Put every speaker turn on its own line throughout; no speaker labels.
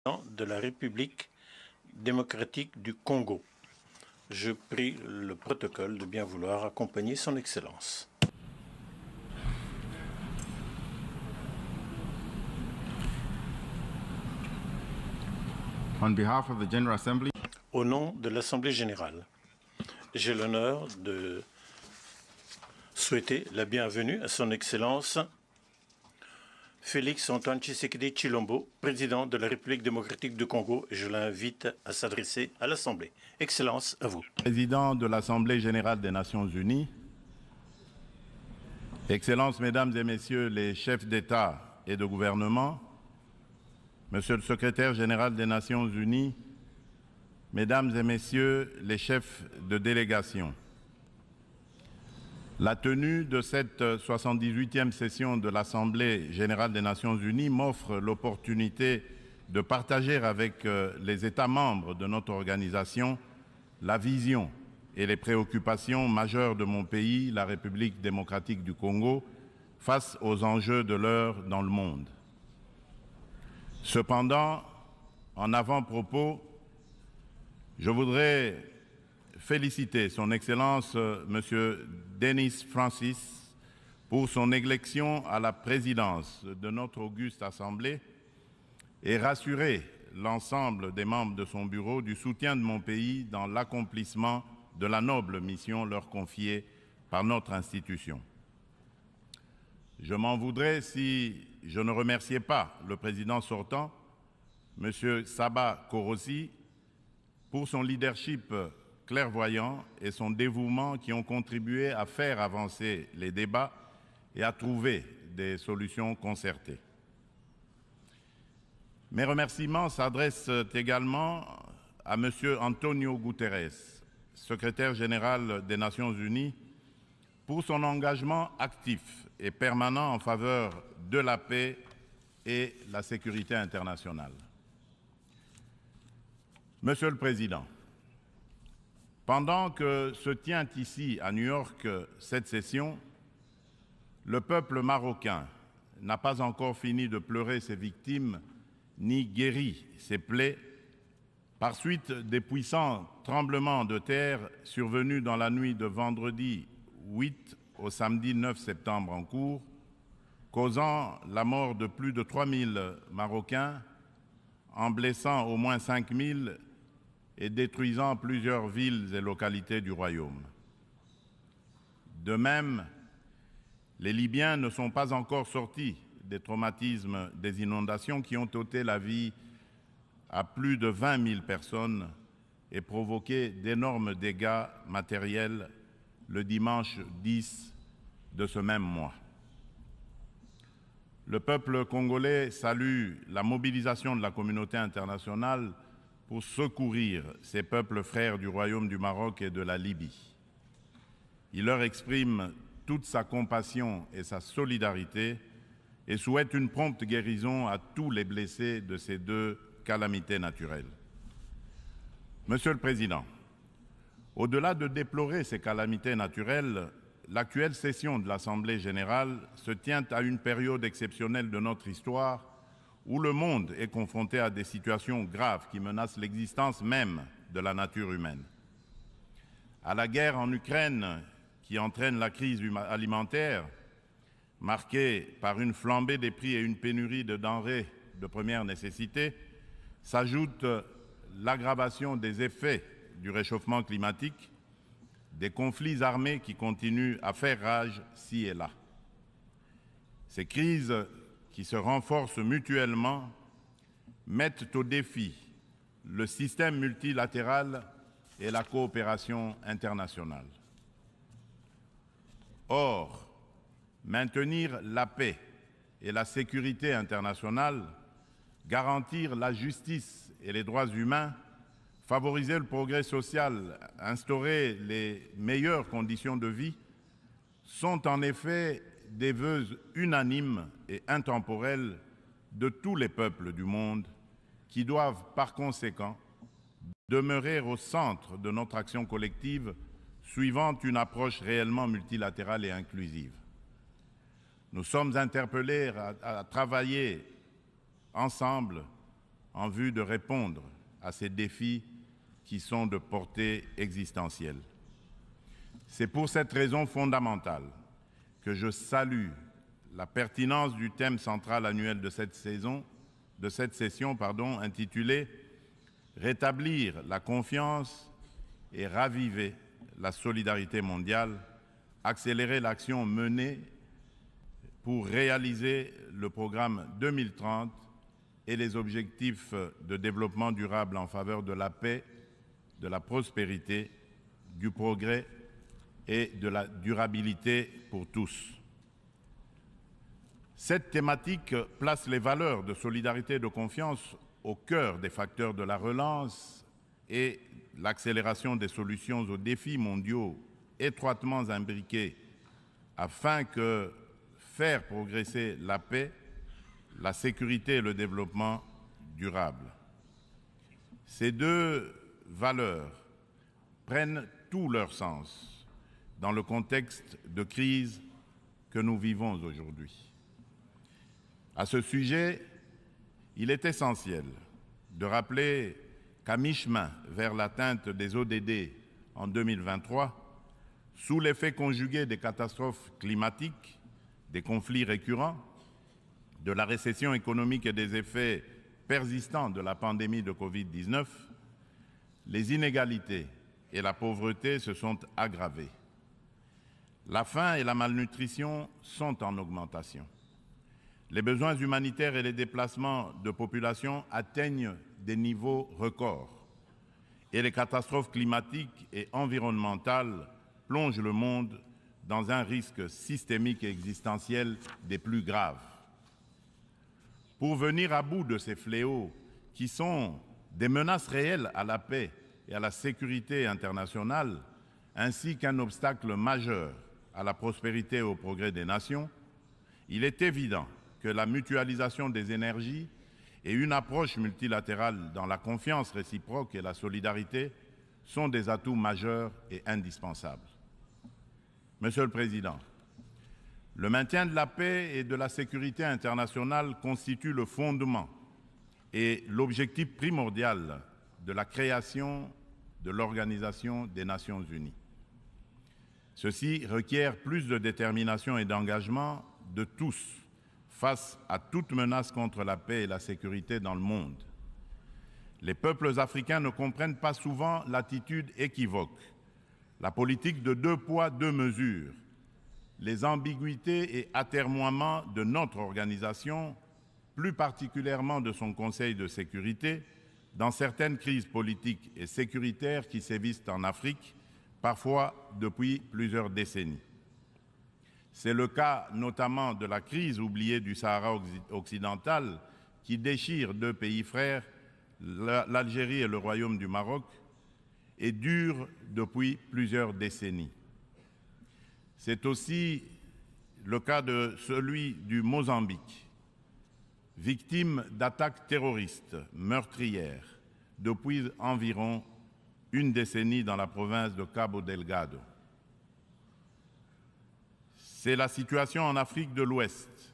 de la République démocratique du Congo. Je prie le protocole de bien vouloir accompagner son Excellence.
On behalf of the General Assembly,
Au nom de l'Assemblée générale, j'ai l'honneur de souhaiter la bienvenue à son Excellence Félix Antoine Tshisekedi Tshilombo, président de la République démocratique du Congo, et je l'invite à s'adresser à l'Assemblée. Excellence, à vous.
président de l'Assemblée générale des Nations unies, Excellences, Mesdames et Messieurs les chefs d'État et de gouvernement, Monsieur le secrétaire général des Nations unies, Mesdames et Messieurs les chefs de délégation, la tenue de cette 78e session de l'Assemblée générale des Nations unies m'offre l'opportunité de partager avec les États membres de notre organisation la vision et les préoccupations majeures de mon pays, la République démocratique du Congo, face aux enjeux de l'heure dans le monde. Cependant, en avant-propos, je voudrais féliciter son Excellence M. Denis Francis pour son élection à la présidence de notre auguste Assemblée et rassurer l'ensemble des membres de son bureau du soutien de mon pays dans l'accomplissement de la noble mission leur confiée par notre institution. Je m'en voudrais si je ne remerciais pas le président sortant, M. Saba Korosi, pour son leadership clairvoyant et son dévouement qui ont contribué à faire avancer les débats et à trouver des solutions concertées. Mes remerciements s'adressent également à M. Antonio Guterres, secrétaire général des Nations unies, pour son engagement actif et permanent en faveur de la paix et la sécurité internationale. Monsieur le Président, pendant que se tient ici à New York cette session, le peuple marocain n'a pas encore fini de pleurer ses victimes ni guéri ses plaies par suite des puissants tremblements de terre survenus dans la nuit de vendredi 8 au samedi 9 septembre en cours, causant la mort de plus de 3000 Marocains, en blessant au moins 5000 et détruisant plusieurs villes et localités du royaume. De même, les Libyens ne sont pas encore sortis des traumatismes des inondations qui ont ôté la vie à plus de 20 000 personnes et provoqué d'énormes dégâts matériels le dimanche 10 de ce même mois. Le peuple congolais salue la mobilisation de la communauté internationale pour secourir ces peuples frères du Royaume du Maroc et de la Libye. Il leur exprime toute sa compassion et sa solidarité et souhaite une prompte guérison à tous les blessés de ces deux calamités naturelles. Monsieur le Président, au-delà de déplorer ces calamités naturelles, l'actuelle session de l'Assemblée générale se tient à une période exceptionnelle de notre histoire où le monde est confronté à des situations graves qui menacent l'existence même de la nature humaine. À la guerre en Ukraine qui entraîne la crise alimentaire, marquée par une flambée des prix et une pénurie de denrées de première nécessité, s'ajoute l'aggravation des effets du réchauffement climatique, des conflits armés qui continuent à faire rage ci et là. Ces crises qui se renforcent mutuellement mettent au défi le système multilatéral et la coopération internationale. Or, maintenir la paix et la sécurité internationale, garantir la justice et les droits humains, favoriser le progrès social, instaurer les meilleures conditions de vie, sont en effet des vœux unanimes et intemporels de tous les peuples du monde qui doivent par conséquent demeurer au centre de notre action collective suivant une approche réellement multilatérale et inclusive. Nous sommes interpellés à travailler ensemble en vue de répondre à ces défis qui sont de portée existentielle. C'est pour cette raison fondamentale que je salue la pertinence du thème central annuel de cette session, intitulé « Rétablir la confiance et raviver la solidarité mondiale, accélérer l'action menée pour réaliser le programme 2030 et les objectifs de développement durable en faveur de la paix, de la prospérité, du progrès et de la durabilité pour tous. » Cette thématique place les valeurs de solidarité et de confiance au cœur des facteurs de la relance et l'accélération des solutions aux défis mondiaux étroitement imbriqués afin que faire progresser la paix, la sécurité et le développement durable. Ces deux valeurs prennent tout leur sens dans le contexte de crise que nous vivons aujourd'hui. À ce sujet, il est essentiel de rappeler qu'à mi-chemin vers l'atteinte des ODD en 2023, sous l'effet conjugué des catastrophes climatiques, des conflits récurrents, de la récession économique et des effets persistants de la pandémie de Covid-19, les inégalités et la pauvreté se sont aggravées. La faim et la malnutrition sont en augmentation. Les besoins humanitaires et les déplacements de population atteignent des niveaux records. Et les catastrophes climatiques et environnementales plongent le monde dans un risque systémique et existentiel des plus graves. Pour venir à bout de ces fléaux qui sont des menaces réelles à la paix et à la sécurité internationale, ainsi qu'un obstacle majeur à la prospérité et au progrès des nations, il est évident que la mutualisation des énergies et une approche multilatérale dans la confiance réciproque et la solidarité sont des atouts majeurs et indispensables. Monsieur le Président, le maintien de la paix et de la sécurité internationale constitue le fondement et l'objectif primordial de la création de l'Organisation des Nations Unies. Ceci requiert plus de détermination et d'engagement de tous face à toute menace contre la paix et la sécurité dans le monde. Les peuples africains ne comprennent pas souvent l'attitude équivoque, la politique de 2 poids, 2 mesures, les ambiguïtés et atermoiements de notre organisation, plus particulièrement de son Conseil de sécurité, dans certaines crises politiques et sécuritaires qui sévissent en Afrique, parfois depuis plusieurs décennies. C'est le cas notamment de la crise oubliée du Sahara occidental qui déchire 2 pays frères, l'Algérie et le Royaume du Maroc, et dure depuis plusieurs décennies. C'est aussi le cas de celui du Mozambique, victime d'attaques terroristes meurtrières depuis environ une décennie dans la province de Cabo Delgado. C'est la situation en Afrique de l'Ouest,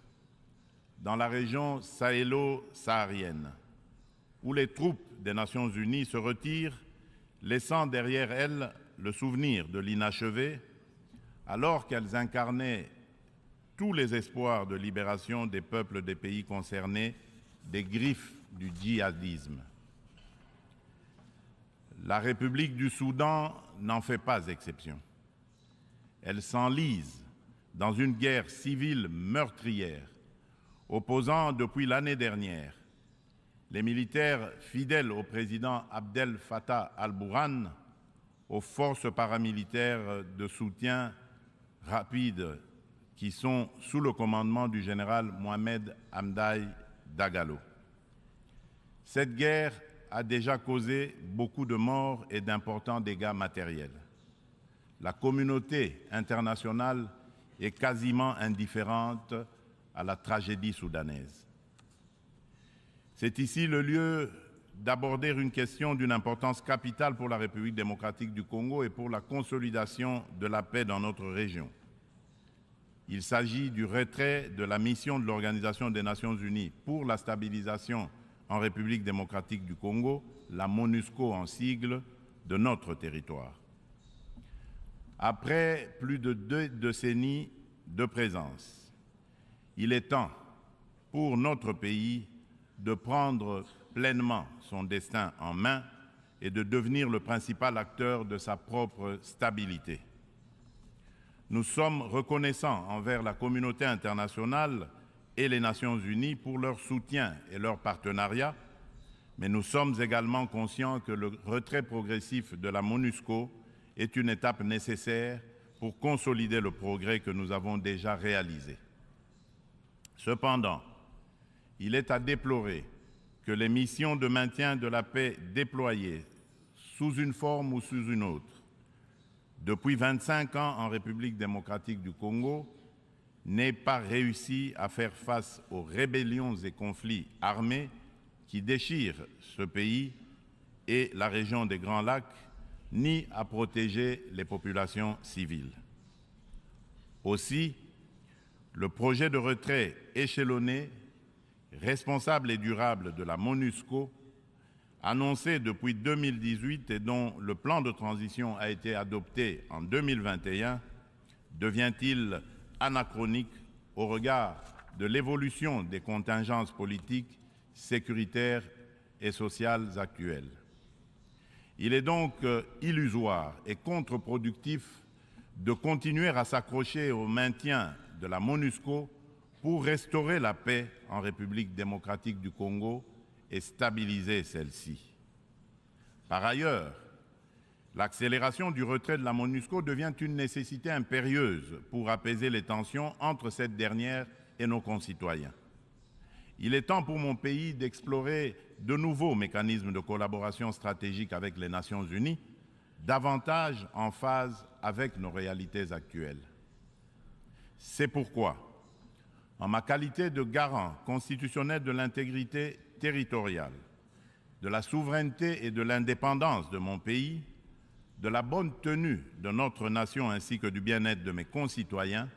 dans la région sahélo-saharienne, où les troupes des Nations Unies se retirent, laissant derrière elles le souvenir de l'inachevé, alors qu'elles incarnaient tous les espoirs de libération des peuples des pays concernés des griffes du djihadisme. La République du Soudan n'en fait pas exception. Elle s'enlise dans une guerre civile meurtrière, opposant depuis l'année dernière les militaires fidèles au président Abdel Fattah al-Burhan aux forces paramilitaires de soutien rapide qui sont sous le commandement du général Mohamed Hamdai Dagalo. Cette guerre a déjà causé beaucoup de morts et d'importants dégâts matériels. La communauté internationale est quasiment indifférente à la tragédie soudanaise. C'est ici le lieu d'aborder une question d'une importance capitale pour la République démocratique du Congo et pour la consolidation de la paix dans notre région. Il s'agit du retrait de la mission de l'Organisation des Nations Unies pour la stabilisation en République démocratique du Congo, la MONUSCO en sigle, de notre territoire. Après plus de 2 décennies de présence, il est temps pour notre pays de prendre pleinement son destin en main et de devenir le principal acteur de sa propre stabilité. Nous sommes reconnaissants envers la communauté internationale et les Nations Unies pour leur soutien et leur partenariat, mais nous sommes également conscients que le retrait progressif de la MONUSCO est une étape nécessaire pour consolider le progrès que nous avons déjà réalisé. Cependant, il est à déplorer que les missions de maintien de la paix déployées sous une forme ou sous une autre depuis 25 ans en République démocratique du Congo n'aient pas réussi à faire face aux rébellions et conflits armés qui déchirent ce pays et la région des Grands Lacs, ni à protéger les populations civiles. Aussi, le projet de retrait échelonné, responsable et durable de la MONUSCO, annoncé depuis 2018 et dont le plan de transition a été adopté en 2021, devient-il anachronique au regard de l'évolution des contingences politiques, sécuritaires et sociales actuelles. Il est donc illusoire et contre-productif de continuer à s'accrocher au maintien de la MONUSCO pour restaurer la paix en République démocratique du Congo et stabiliser celle-ci. Par ailleurs, l'accélération du retrait de la MONUSCO devient une nécessité impérieuse pour apaiser les tensions entre cette dernière et nos concitoyens. Il est temps pour mon pays d'explorer de nouveaux mécanismes de collaboration stratégique avec les Nations Unies, davantage en phase avec nos réalités actuelles. C'est pourquoi, en ma qualité de garant constitutionnel de l'intégrité territoriale, de la souveraineté et de l'indépendance de mon pays, de la bonne tenue de notre nation ainsi que du bien-être de mes concitoyens,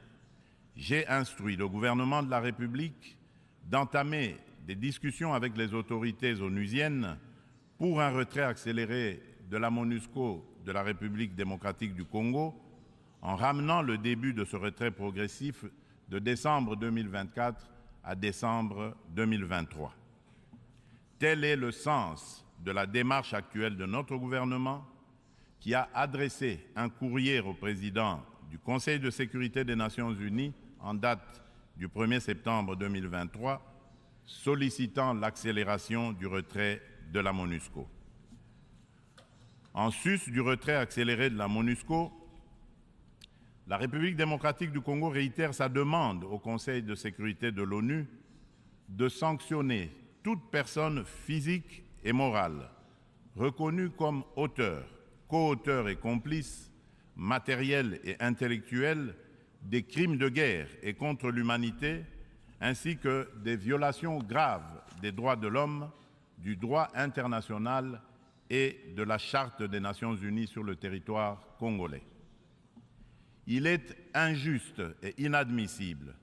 j'ai instruit le gouvernement de la République d'entamer des discussions avec les autorités onusiennes pour un retrait accéléré de la MONUSCO de la République démocratique du Congo, en ramenant le début de ce retrait progressif de décembre 2024 à décembre 2023. Tel est le sens de la démarche actuelle de notre gouvernement, qui a adressé un courrier au président du Conseil de sécurité des Nations Unies en date du 1er septembre 2023, sollicitant l'accélération du retrait de la MONUSCO. En sus du retrait accéléré de la MONUSCO, la République démocratique du Congo réitère sa demande au Conseil de sécurité de l'ONU de sanctionner toute personne physique et morale reconnue comme auteur, co-auteur et complice, matériel et intellectuel des crimes de guerre et contre l'humanité, ainsi que des violations graves des droits de l'homme, du droit international et de la Charte des Nations Unies sur le territoire congolais. Il est injuste et inadmissible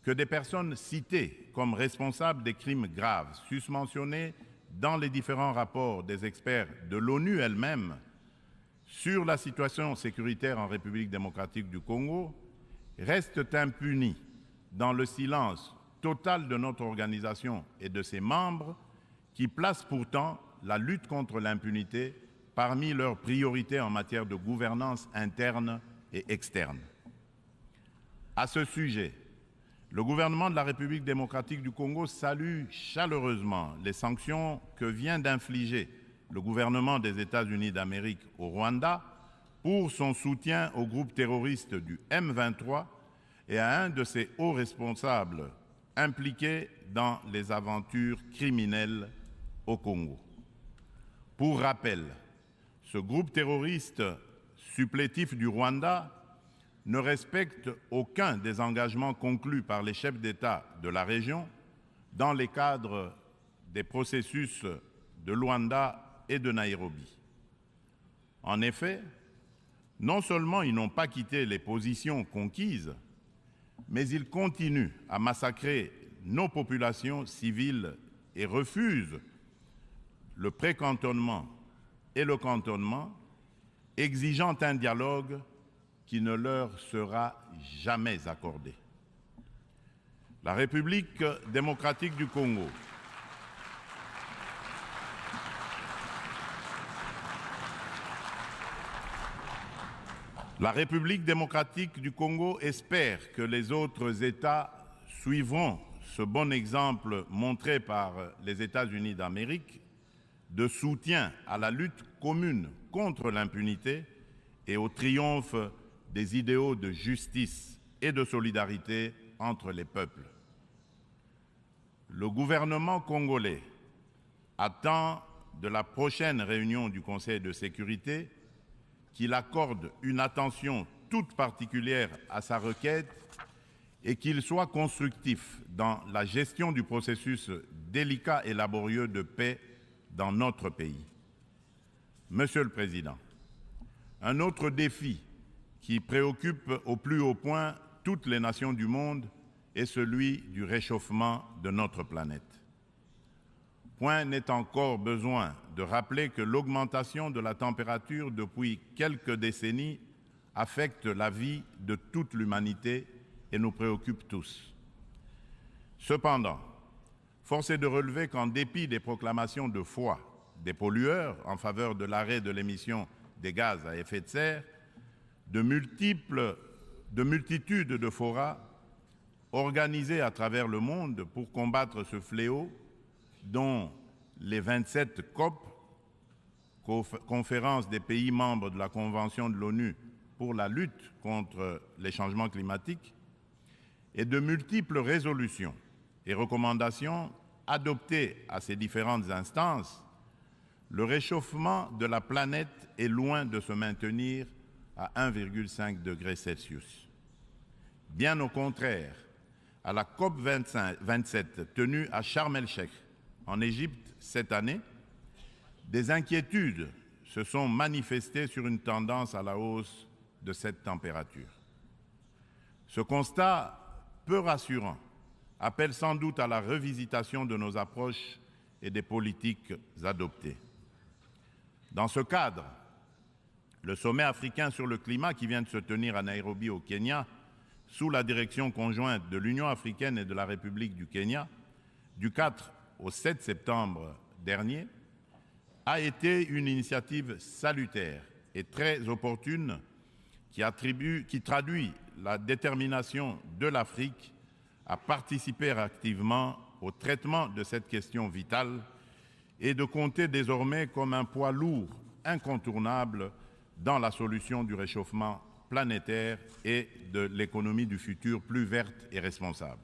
que des personnes citées comme responsables des crimes graves susmentionnés dans les différents rapports des experts de l'ONU elle-même sur la situation sécuritaire en République démocratique du Congo restent impunis dans le silence total de notre organisation et de ses membres qui placent pourtant la lutte contre l'impunité parmi leurs priorités en matière de gouvernance interne et externe. À ce sujet, le gouvernement de la République démocratique du Congo salue chaleureusement les sanctions que vient d'infliger le gouvernement des États-Unis d'Amérique au Rwanda pour son soutien au groupe terroriste du M23 et à un de ses hauts responsables impliqués dans les aventures criminelles au Congo. Pour rappel, ce groupe terroriste supplétif du Rwanda ne respecte aucun des engagements conclus par les chefs d'État de la région dans les cadres des processus de Luanda et de Nairobi. En effet, non seulement ils n'ont pas quitté les positions conquises, mais ils continuent à massacrer nos populations civiles et refusent le précantonnement et le cantonnement, exigeant un dialogue qui ne leur sera jamais accordé. La République démocratique du Congo espère que les autres États suivront ce bon exemple montré par les États-Unis d'Amérique de soutien à la lutte commune contre l'impunité et au triomphe des idéaux de justice et de solidarité entre les peuples. Le gouvernement congolais attend de la prochaine réunion du Conseil de sécurité qu'il accorde une attention toute particulière à sa requête et qu'il soit constructif dans la gestion du processus délicat et laborieux de paix dans notre pays. Monsieur le Président, un autre défi qui préoccupe au plus haut point toutes les nations du monde est celui du réchauffement de notre planète. Point n'est encore besoin de rappeler que l'augmentation de la température depuis quelques décennies affecte la vie de toute l'humanité et nous préoccupe tous. Cependant, force est de relever qu'en dépit des proclamations de foi des pollueurs en faveur de l'arrêt de l'émission des gaz à effet de serre, de multitudes de forats organisés à travers le monde pour combattre ce fléau, dont les 27 COP, conférence des pays membres de la Convention de l'ONU pour la lutte contre les changements climatiques, et de multiples résolutions et recommandations adoptées à ces différentes instances, le réchauffement de la planète est loin de se maintenir à 1,5 degré Celsius. Bien au contraire, à la COP 27 tenue à Sharm el-Sheikh, en Égypte cette année, des inquiétudes se sont manifestées sur une tendance à la hausse de cette température. Ce constat peu rassurant appelle sans doute à la revisitation de nos approches et des politiques adoptées. Dans ce cadre, le sommet africain sur le climat qui vient de se tenir à Nairobi au Kenya, sous la direction conjointe de l'Union africaine et de la République du Kenya, du 4 au 7 septembre dernier, a été une initiative salutaire et très opportune qui traduit la détermination de l'Afrique à participer activement au traitement de cette question vitale et de compter désormais comme un poids lourd incontournable dans la solution du réchauffement planétaire et de l'économie du futur plus verte et responsable.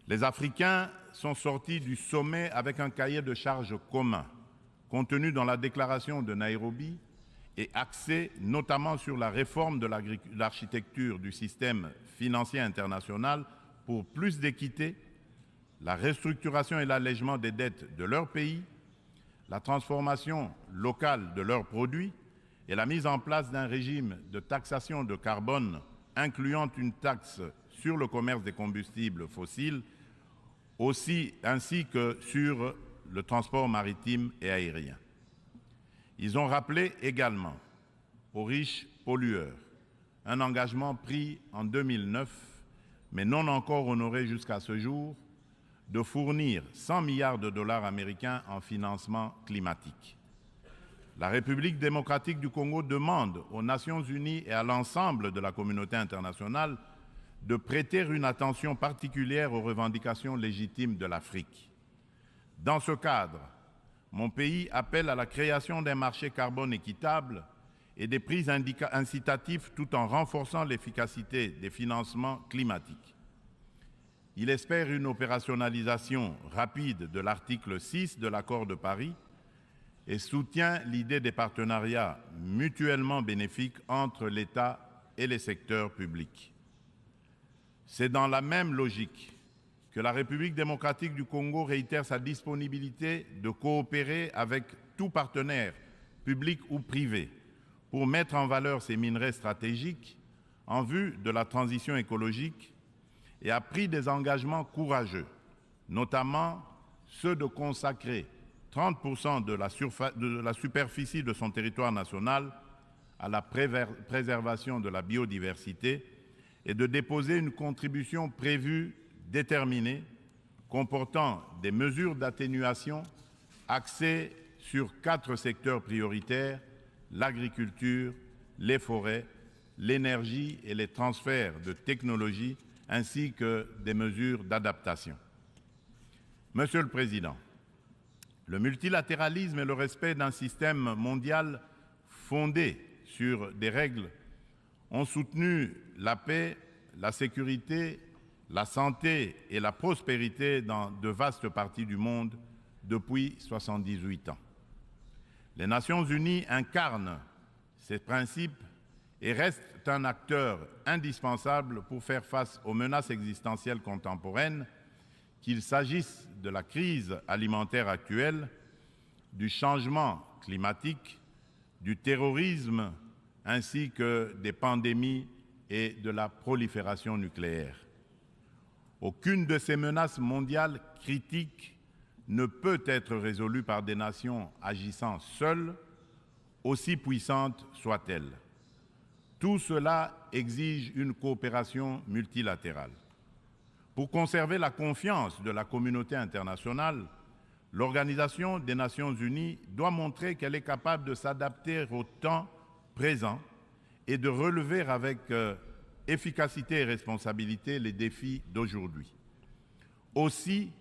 Les Africains sont sortis du sommet avec un cahier de charges commun, contenu dans la déclaration de Nairobi et axé notamment sur la réforme de l'architecture du système financier international pour plus d'équité, la restructuration et l'allègement des dettes de leur pays, la transformation locale de leurs produits et la mise en place d'un régime de taxation de carbone incluant une taxe sur le commerce des combustibles fossiles, ainsi que sur le transport maritime et aérien. Ils ont rappelé également aux riches pollueurs un engagement pris en 2009, mais non encore honoré jusqu'à ce jour, de fournir 100 milliards de dollars américains en financement climatique. La République démocratique du Congo demande aux Nations unies et à l'ensemble de la communauté internationale de prêter une attention particulière aux revendications légitimes de l'Afrique. Dans ce cadre, mon pays appelle à la création d'un marché carbone équitable et des prix incitatifs tout en renforçant l'efficacité des financements climatiques. Il espère une opérationnalisation rapide de l'article 6 de l'accord de Paris et soutient l'idée des partenariats mutuellement bénéfiques entre l'État et les secteurs publics. C'est dans la même logique que la République démocratique du Congo réitère sa disponibilité de coopérer avec tout partenaire, public ou privé, pour mettre en valeur ces minerais stratégiques en vue de la transition écologique et a pris des engagements courageux, notamment ceux de consacrer 30% de la superficie de son territoire national à la préservation de la biodiversité et de déposer une contribution prévue déterminée comportant des mesures d'atténuation axées sur 4 secteurs prioritaires: l'agriculture, les forêts, l'énergie et les transferts de technologies, ainsi que des mesures d'adaptation. Monsieur le Président, le multilatéralisme et le respect d'un système mondial fondé sur des règles ont soutenu la paix, la sécurité, la santé et la prospérité dans de vastes parties du monde depuis 78 ans. Les Nations Unies incarnent ces principes et restent un acteur indispensable pour faire face aux menaces existentielles contemporaines, qu'il s'agisse de la crise alimentaire actuelle, du changement climatique, du terrorisme, ainsi que des pandémies et de la prolifération nucléaire. Aucune de ces menaces mondiales critiques ne peut être résolue par des nations agissant seules, aussi puissantes soient-elles. Tout cela exige une coopération multilatérale. Pour conserver la confiance de la communauté internationale, l'Organisation des Nations Unies doit montrer qu'elle est capable de s'adapter au temps présent et de relever avec efficacité et responsabilité les défis d'aujourd'hui. Aussi,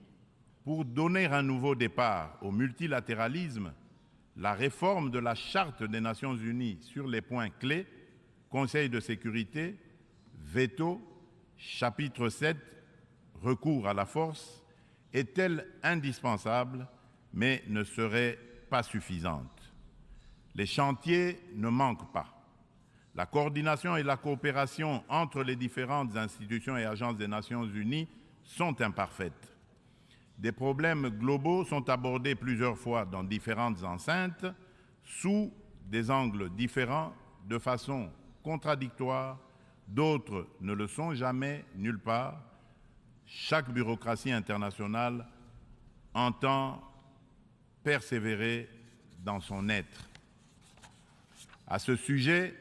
pour donner un nouveau départ au multilatéralisme, la réforme de la Charte des Nations Unies sur les points clés, Conseil de sécurité, veto, chapitre 7, recours à la force, est-elle indispensable, mais ne serait pas suffisante. Les chantiers ne manquent pas. La coordination et la coopération entre les différentes institutions et agences des Nations Unies sont imparfaites. Des problèmes globaux sont abordés plusieurs fois dans différentes enceintes, sous des angles différents, de façon contradictoire, d'autres ne le sont jamais, nulle part. Chaque bureaucratie internationale entend persévérer dans son être. À ce sujet,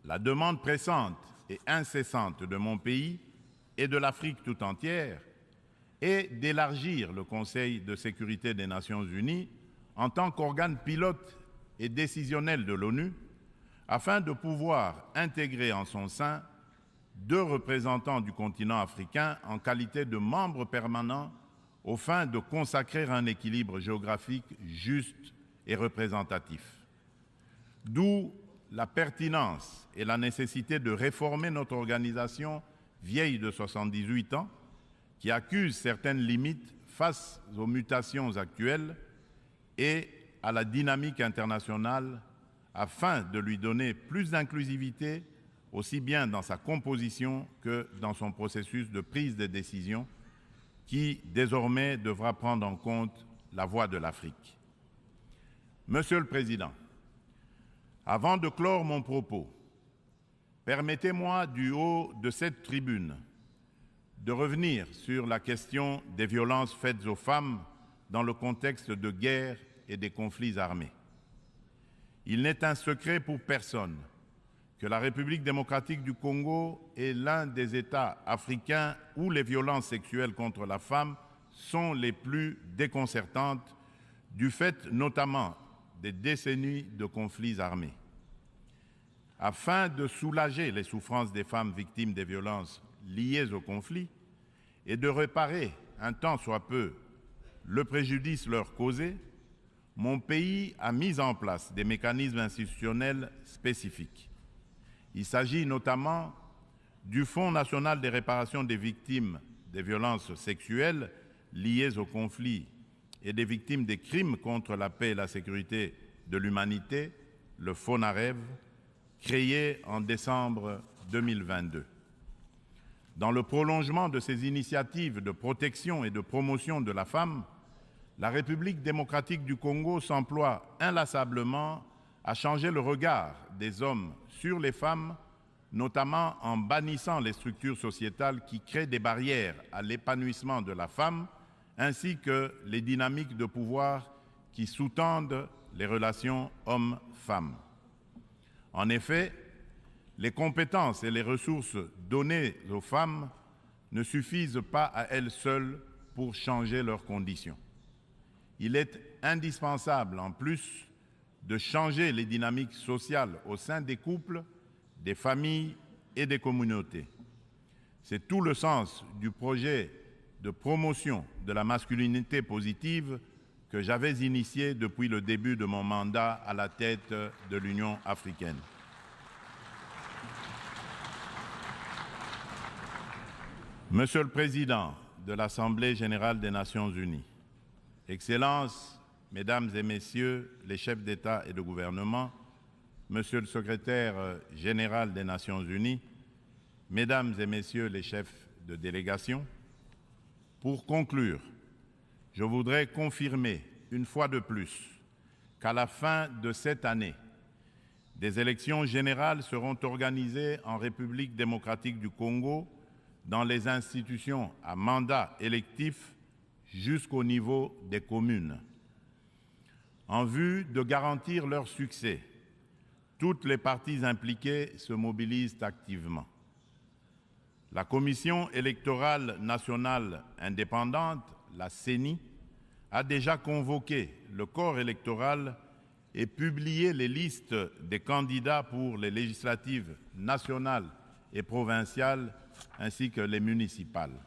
la demande pressante et incessante de mon pays et de l'Afrique tout entière est d'élargir le Conseil de sécurité des Nations Unies en tant qu'organe pilote et décisionnel de l'ONU, afin de pouvoir intégrer en son sein 2 représentants du continent africain en qualité de membres permanents aux fins de consacrer un équilibre géographique juste et représentatif. D'où la pertinence et la nécessité de réformer notre organisation vieille de 78 ans, qui accuse certaines limites face aux mutations actuelles et à la dynamique internationale, afin de lui donner plus d'inclusivité, aussi bien dans sa composition que dans son processus de prise de décision, qui désormais devra prendre en compte la voix de l'Afrique. Monsieur le Président, avant de clore mon propos, permettez-moi du haut de cette tribune de revenir sur la question des violences faites aux femmes dans le contexte de guerre et des conflits armés. Il n'est un secret pour personne que la République démocratique du Congo est l'un des États africains où les violences sexuelles contre la femme sont les plus déconcertantes, du fait notamment des décennies de conflits armés. Afin de soulager les souffrances des femmes victimes des violences liées au conflit et de réparer un tant soit peu le préjudice leur causé, mon pays a mis en place des mécanismes institutionnels spécifiques. Il s'agit notamment du Fonds national des réparations des victimes des violences sexuelles liées au conflit et des victimes des crimes contre la paix et la sécurité de l'humanité, le FONAREV, créé en décembre 2022. Dans le prolongement de ces initiatives de protection et de promotion de la femme, la République démocratique du Congo s'emploie inlassablement à changer le regard des hommes sur les femmes, notamment en bannissant les structures sociétales qui créent des barrières à l'épanouissement de la femme, ainsi que les dynamiques de pouvoir qui sous-tendent les relations hommes-femmes. En effet, les compétences et les ressources données aux femmes ne suffisent pas à elles seules pour changer leurs conditions. Il est indispensable, en plus, de changer les dynamiques sociales au sein des couples, des familles et des communautés. C'est tout le sens du projet de promotion de la masculinité positive que j'avais initié depuis le début de mon mandat à la tête de l'Union africaine. Monsieur le Président de l'Assemblée générale des Nations unies, Excellences, Mesdames et Messieurs les chefs d'État et de gouvernement, Monsieur le Secrétaire général des Nations unies, Mesdames et Messieurs les chefs de délégation, pour conclure, je voudrais confirmer une fois de plus qu'à la fin de cette année, des élections générales seront organisées en République démocratique du Congo dans les institutions à mandat électif jusqu'au niveau des communes. En vue de garantir leur succès, toutes les parties impliquées se mobilisent activement. La Commission électorale nationale indépendante, la CENI, a déjà convoqué le corps électoral et publié les listes des candidats pour les législatives nationales et provinciales ainsi que les municipales.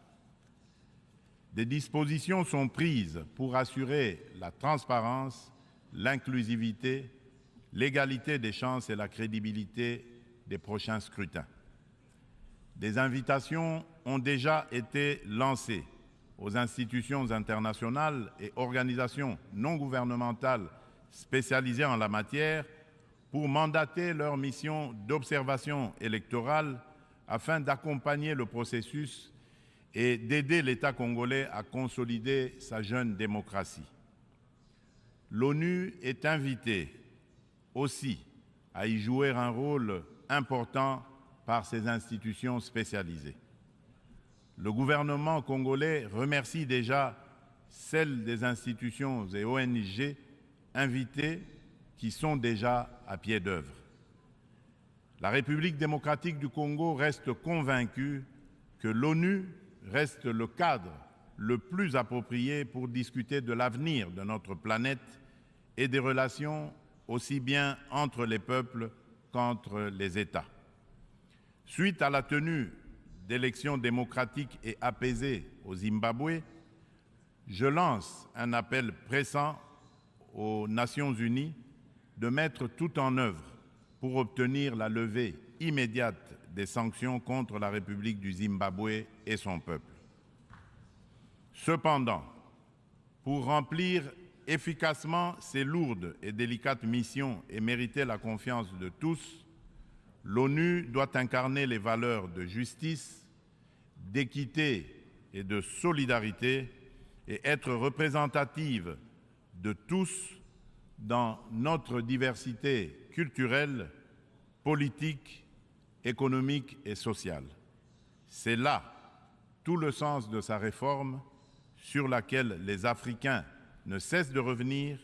Des dispositions sont prises pour assurer la transparence, l'inclusivité, l'égalité des chances et la crédibilité des prochains scrutins. Des invitations ont déjà été lancées aux institutions internationales et organisations non gouvernementales spécialisées en la matière pour mandater leur mission d'observation électorale afin d'accompagner le processus et d'aider l'État congolais à consolider sa jeune démocratie. L'ONU est invitée aussi à y jouer un rôle important par ses institutions spécialisées. Le gouvernement congolais remercie déjà celles des institutions et ONG invitées qui sont déjà à pied d'œuvre. La République démocratique du Congo reste convaincue que l'ONU reste le cadre le plus approprié pour discuter de l'avenir de notre planète et des relations aussi bien entre les peuples qu'entre les États. Suite à la tenue d'élections démocratiques et apaisées au Zimbabwe, je lance un appel pressant aux Nations unies de mettre tout en œuvre pour obtenir la levée immédiate des sanctions contre la République du Zimbabwe et son peuple. Cependant, pour remplir efficacement ces lourdes et délicates missions et mériter la confiance de tous, l'ONU doit incarner les valeurs de justice, d'équité et de solidarité et être représentative de tous dans notre diversité culturelle, politique, économique et sociale. C'est là tout le sens de sa réforme sur laquelle les Africains ne cessent de revenir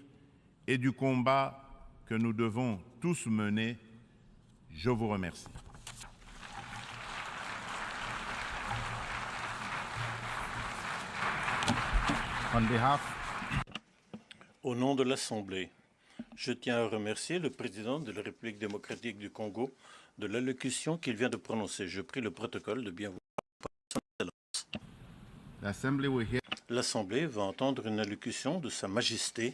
et du combat que nous devons tous mener. Je vous remercie.
Au nom de l'Assemblée, je tiens à remercier le président de la République démocratique du Congo de l'allocution qu'il vient de prononcer. Je prie le protocole de bien vouloir. L'Assemblée va entendre une allocution de Sa Majesté